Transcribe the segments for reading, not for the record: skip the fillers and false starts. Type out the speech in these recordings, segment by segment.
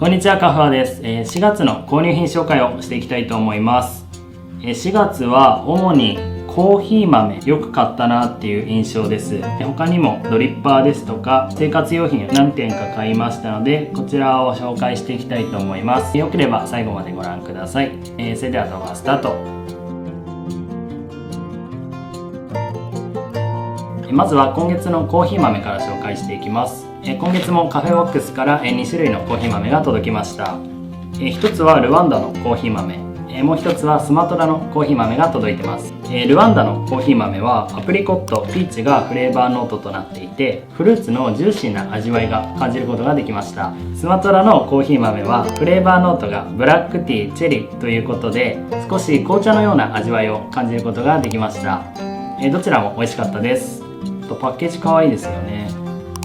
こんにちは、カフアです。4月の購入品紹介をしていきたいと思います。4月は主にコーヒー豆よく買ったなっていう印象です。他にもドリッパーですとか生活用品何点か買いましたので、こちらを紹介していきたいと思います。よければ最後までご覧ください。それでは動画スタート。まずは今月のコーヒー豆から紹介していきます。今月もカフェボックスから2種類のコーヒー豆が届きました。一つはルワンダのコーヒー豆、もう一つはスマトラのコーヒー豆が届いてます。ルワンダのコーヒー豆はアプリコット、ピーチがフレーバーノートとなっていて、フルーツのジューシーな味わいが感じることができました。スマトラのコーヒー豆はフレーバーノートがブラックティー、チェリーということで、少し紅茶のような味わいを感じることができました。どちらも美味しかったです。パッケージ可愛いですよね。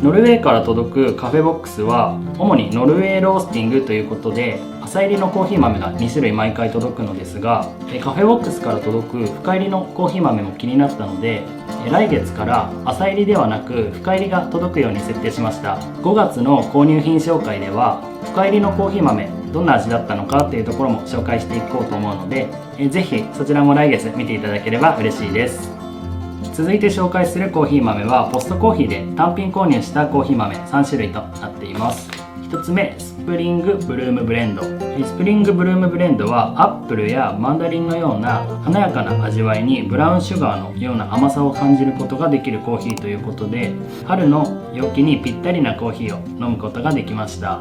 ノルウェーから届くカフェボックスは主にノルウェーロースティングということで、浅入りのコーヒー豆が2種類毎回届くのですが、カフェボックスから届く深入りのコーヒー豆も気になったので、来月から浅入りではなく深入りが届くように設定しました。5月の購入品紹介では深入りのコーヒー豆どんな味だったのかっていうところも紹介していこうと思うので、ぜひそちらも来月見ていただければ嬉しいです。続いて紹介するコーヒー豆はポストコーヒーで単品購入したコーヒー豆3種類となっています。1つ目、スプリングブルームブレンド。スプリングブルームブレンドはアップルやマンダリンのような華やかな味わいにブラウンシュガーのような甘さを感じることができるコーヒーということで、春の陽気にぴったりなコーヒーを飲むことができました。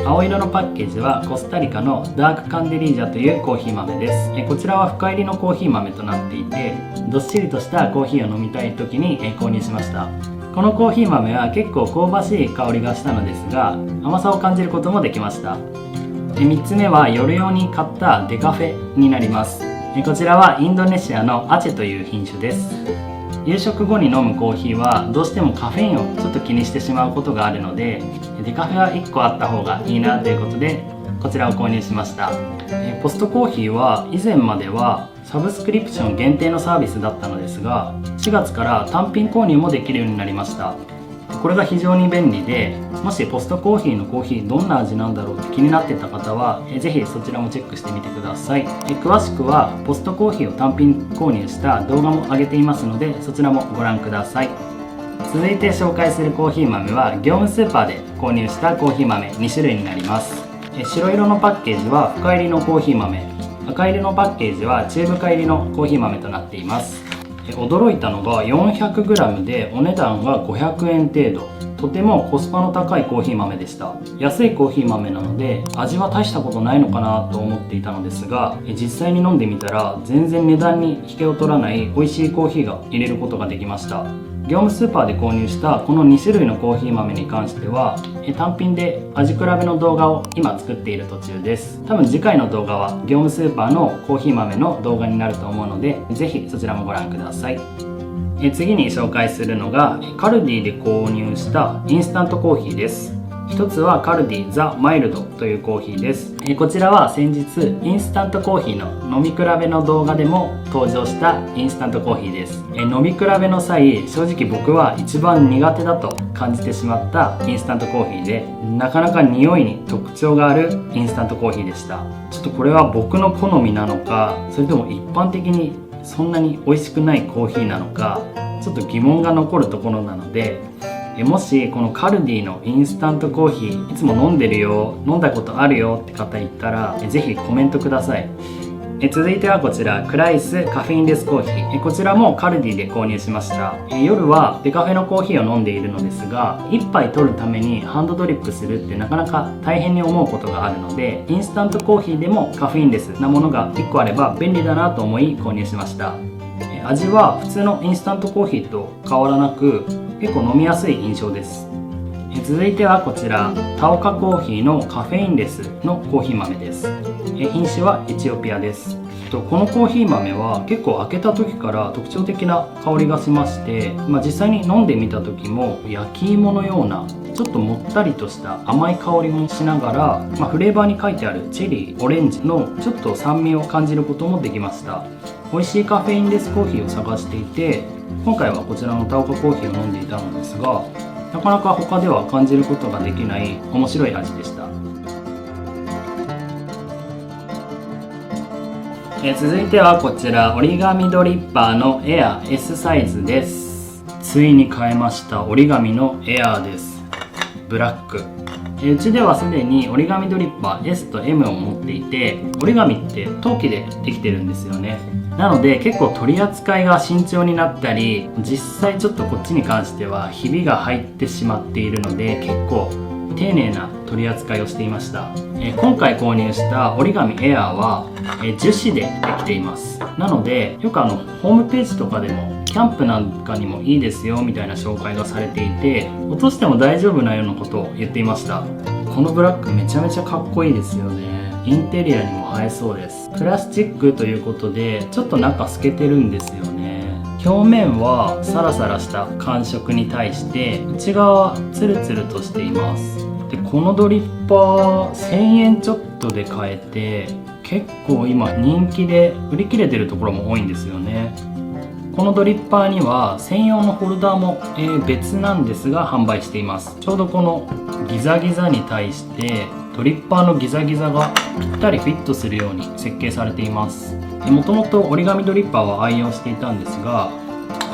青色のパッケージはコスタリカのダークカンデリージャというコーヒー豆です。こちらは深入りのコーヒー豆となっていて、どっしりとしたコーヒーを飲みたい時に購入しました。このコーヒー豆は結構香ばしい香りがしたのですが、甘さを感じることもできました。3つ目は夜用に買ったデカフェになります。こちらはインドネシアのアチェという品種です。夕食後に飲むコーヒーはどうしてもカフェインをちょっと気にしてしまうことがあるので、デカフェは1個あった方がいいなということでこちらを購入しました。ポストコーヒーは以前まではサブスクリプション限定のサービスだったのですが、4月から単品購入もできるようになりました。これが非常に便利で、もしポストコーヒーのコーヒーどんな味なんだろうって気になってた方はぜひそちらもチェックしてみてください。詳しくはポストコーヒーを単品購入した動画も上げていますので、そちらもご覧ください。続いて紹介するコーヒー豆は業務スーパーで購入したコーヒー豆2種類になります。白色のパッケージは深入りのコーヒー豆、赤色のパッケージは中深入りのコーヒー豆となっています。驚いたのが 400g でお値段は500円程度、とてもコスパの高いコーヒー豆でした。安いコーヒー豆なので味は大したことないのかなと思っていたのですが、実際に飲んでみたら全然値段に引けを取らない美味しいコーヒーが入れることができました。業務スーパーで購入したこの2種類のコーヒー豆に関しては単品で味比べの動画を今作っている途中です。多分次回の動画は業務スーパーのコーヒー豆の動画になると思うので、ぜひそちらもご覧ください。次に紹介するのがカルディで購入したインスタントコーヒーです。一つはカルディザ・マイルドというコーヒーです。こちらは先日インスタントコーヒーの飲み比べの動画でも登場したインスタントコーヒーです。飲み比べの際、正直僕は一番苦手だと感じてしまったインスタントコーヒーで、なかなか匂いに特徴があるインスタントコーヒーでした。ちょっとこれは僕の好みなのか、それとも一般的にそんなに美味しくないコーヒーなのか、ちょっと疑問が残るところなので、もしこのカルディのインスタントコーヒーいつも飲んでるよ、飲んだことあるよって方いたらぜひコメントください。続いてはこちらクライスカフェインレスコーヒー、こちらもカルディで購入しました。夜はデカフェのコーヒーを飲んでいるのですが、1杯取るためにハンドドリップするってなかなか大変に思うことがあるので、インスタントコーヒーでもカフェインレスなものが1個あれば便利だなと思い購入しました。味は普通のインスタントコーヒーと変わらなく結構飲みやすい印象です。続いてはこちらタオカコーヒーのカフェインレスのコーヒー豆です。品種はエチオピアです。このコーヒー豆は結構開けた時から特徴的な香りがしまして、実際に飲んでみた時も焼き芋のようなちょっともったりとした甘い香りもしながら、フレーバーに書いてあるチェリー、オレンジのちょっと酸味を感じることもできました。美味しいカフェインレスコーヒーを探していて、今回はこちらのタオカコーヒーを飲んでいたのですが、なかなか他では感じることができない面白い味でした。続いてはこちら折り紙ドリッパーのエア S サイズです。ついに買えました折り紙のエアーです。ブラック。うちではすでに折り紙ドリッパー S と M を持っていて、折り紙って陶器でできてるんですよね。なので結構取り扱いが慎重になったり、実際ちょっとこっちに関してはひびが入ってしまっているので、結構丁寧な取り扱いをしていました。今回購入した折り紙エアーは樹脂でできています。なのでよくホームページとかでもキャンプなんかにもいいですよみたいな紹介がされていて、落としても大丈夫なようなことを言っていました。このブラックめちゃめちゃかっこいいですよね。インテリアにも映えそうです。プラスチックということでちょっと中透けてるんですよね。表面はサラサラした感触に対して内側はツルツルとしています。でこのドリッパー1000円ちょっとで買えて、結構今人気で売り切れてるところも多いんですよね。このドリッパーには専用のホルダーも、別なんですが販売しています。ちょうどこのギザギザに対してドリッパーのギザギザがぴったりフィットするように設計されています。もともと折り紙ドリッパーは愛用していたんですが、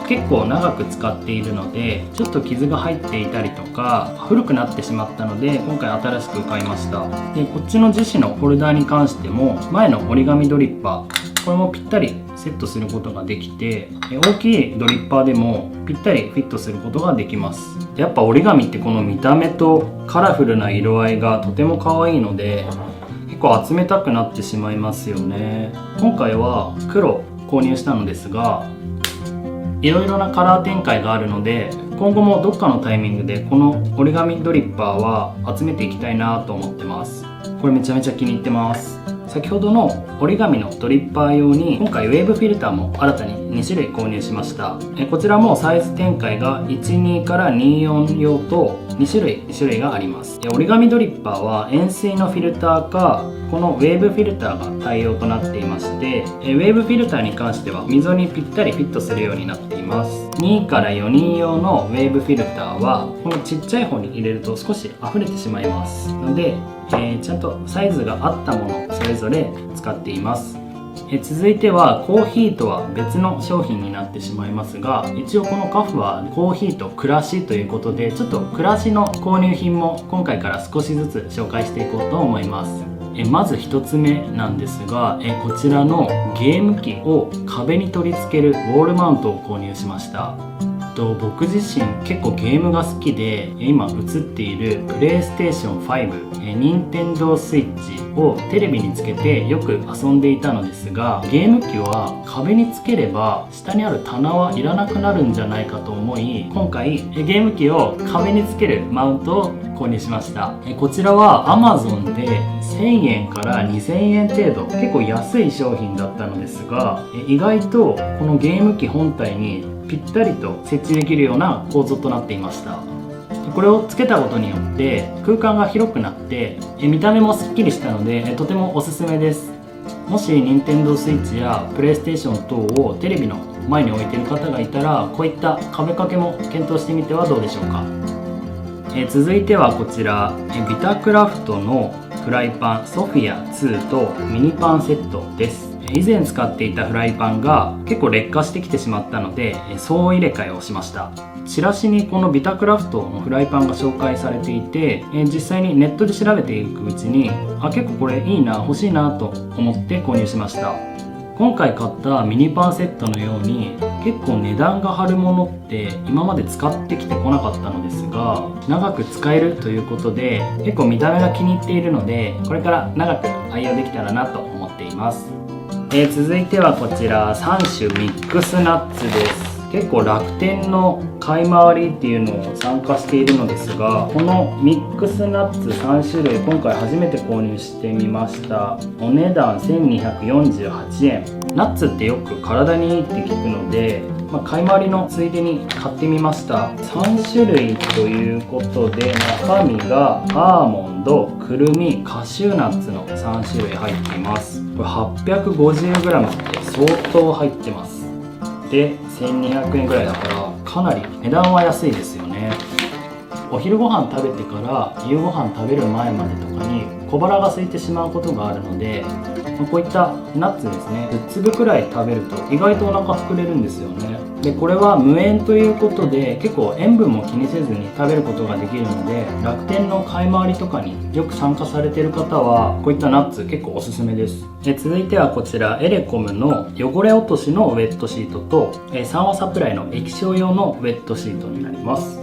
結構長く使っているのでちょっと傷が入っていたりとか古くなってしまったので、今回新しく買いました。でこっちの樹脂のホルダーに関しても前の折り紙ドリッパー、これもぴったりセットすることができて、大きいドリッパーでもぴったりフィットすることができます。やっぱ折り紙ってこの見た目とカラフルな色合いがとても可愛いので結構集めたくなってしまいますよね。今回は黒購入したのですが、いろいろなカラー展開があるので今後もどっかのタイミングでこの折り紙ドリッパーは集めていきたいなと思ってます。これめちゃめちゃ気に入ってます。先ほどの折り紙のドリッパー用に今回ウェーブフィルターも新たに2種類購入しました。こちらもサイズ展開が12から24用と2種類があります。折り紙ドリッパーは円錐のフィルターかこのウェーブフィルターが対応となっていまして、ウェーブフィルターに関しては溝にぴったりフィットするようになっています。2から4人用のウェーブフィルターはこのちっちゃい方に入れると少し溢れてしまいますので、ちゃんとサイズが合ったものそれぞれ使っています。続いてはコーヒーとは別の商品になってしまいますが、一応このカフはコーヒーと暮らしということでちょっと暮らしの購入品も今回から少しずつ紹介していこうと思います。まず1つ目なんですが、こちらのゲーム機を壁に取り付けるウォールマウントを購入しました。僕自身結構ゲームが好きで、今映っているプレイステーション5、任天堂スイッチをテレビにつけてよく遊んでいたのですが、ゲーム機は壁につければ下にある棚はいらなくなるんじゃないかと思い、今回ゲーム機を壁につけるマウントを購入しました。こちらは Amazon で1000円から2000円程度、結構安い商品だったのですが、意外とこのゲーム機本体にぴったりと設置できるような構造となっていました。これをつけたことによって空間が広くなって見た目もすっきりしたのでとてもおすすめです。もし Nintendo Switch や PlayStation 等をテレビの前に置いている方がいたら、こういった壁掛けも検討してみてはどうでしょうか。続いてはこちらビタクラフトのフライパンソフィア2とミニパンセットです。以前使っていたフライパンが結構劣化してきてしまったので総入れ替えをしました。チラシにこのビタクラフトのフライパンが紹介されていて、実際にネットで調べていくうちに結構これいいな欲しいなと思って購入しました。今回買ったミニパンセットのように結構値段が張るものって今まで使ってきてこなかったのですが、長く使えるということで結構見た目が気に入っているので、これから長く愛用できたらなと思っています。続いてはこちら3種ミックスナッツです。結構楽天の買い回りっていうのを参加しているのですが、このミックスナッツ3種類今回初めて購入してみました。お値段1248円。ナッツってよく体にいいって聞くので、買い回りのついでに買ってみました。3種類ということで中身がアーモンド、くるみ、カシューナッツの3種類入っています。これ 850g って相当入ってます。で1200円ぐらいだからかなり値段は安いですよね。お昼ご飯食べてから夕ご飯食べる前までとかに小腹が空いてしまうことがあるので、こういったナッツですね、10粒くらい食べると意外とお腹膨れるんですよね。でこれは無塩ということで結構塩分も気にせずに食べることができるので、楽天の買い回りとかによく参加されている方はこういったナッツ結構おすすめです。続いてはこちらエレコムの汚れ落としのウェットシートと三和サプライの液晶用のウェットシートになります。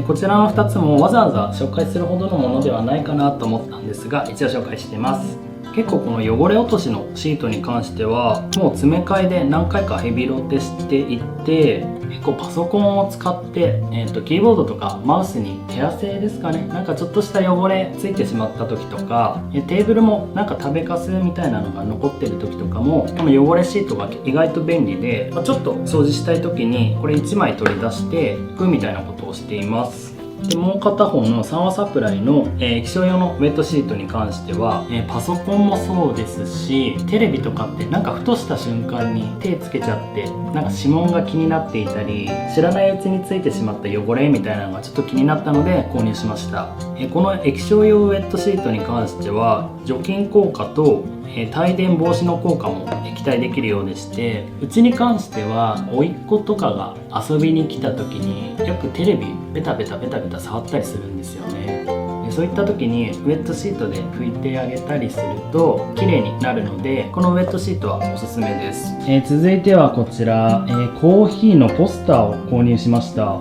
こちらの2つもわざわざ紹介するほどのものではないかなと思ったんですが、一応紹介してます。結構この汚れ落としのシートに関してはもう詰め替えで何回かヘビロテしていって結構パソコンを使って、キーボードとかマウスに手汗ですかね、なんかちょっとした汚れついてしまった時とかテーブルもなんか食べかすみたいなのが残ってる時とかもこの汚れシートが意外と便利で、ちょっと掃除したい時にこれ1枚取り出して拭くみたいなことをしています。でもう片方の三和サプライの、液晶用のウェットシートに関しては、パソコンもそうですしテレビとかってなんかふとした瞬間に手つけちゃってなんか指紋が気になっていたり知らないうちについてしまった汚れみたいなのがちょっと気になったので購入しました。この液晶用ウェットシートに関しては除菌効果と帯電防止の効果も期待できるようでして、うちに関しては甥っ子とかが遊びに来た時によくテレビベタベタ触ったりするんですよね。そういった時にウェットシートで拭いてあげたりすると綺麗になるのでこのウェットシートはおすすめです。続いてはこちら、コーヒーのポスターを購入しました。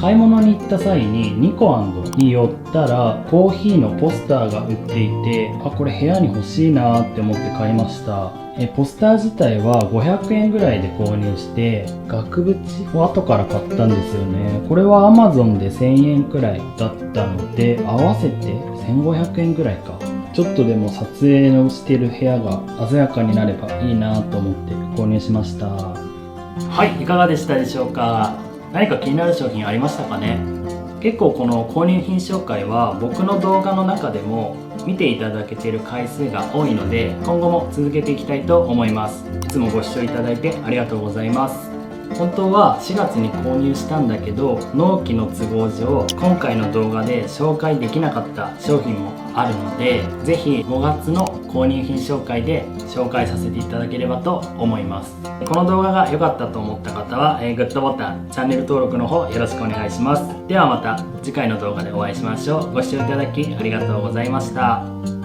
買い物に行った際にニコアンドに寄ったらコーヒーのポスターが売っていて、これ部屋に欲しいなって思って買いました。ポスター自体は500円ぐらいで購入して額縁を後から買ったんですよね。これは Amazon で1000円くらいだったので合わせて1500円ぐらいか。ちょっとでも撮影をしてる部屋が鮮やかになればいいなと思って購入しました。はい、いかがでしたでしょうか。何か気になる商品ありましたかね。結構この購入品紹介は僕の動画の中でも見ていただけている回数が多いので今後も続けていきたいと思います。いつもご視聴いただいてありがとうございます。本当は4月に購入したんだけど納期の都合上今回の動画で紹介できなかった商品もあるのでぜひ5月の購入品紹介で紹介させていただければと思います。この動画が良かったと思った方はグッドボタン、チャンネル登録の方よろしくお願いします。ではまた次回の動画でお会いしましょう。ご視聴いただきありがとうございました。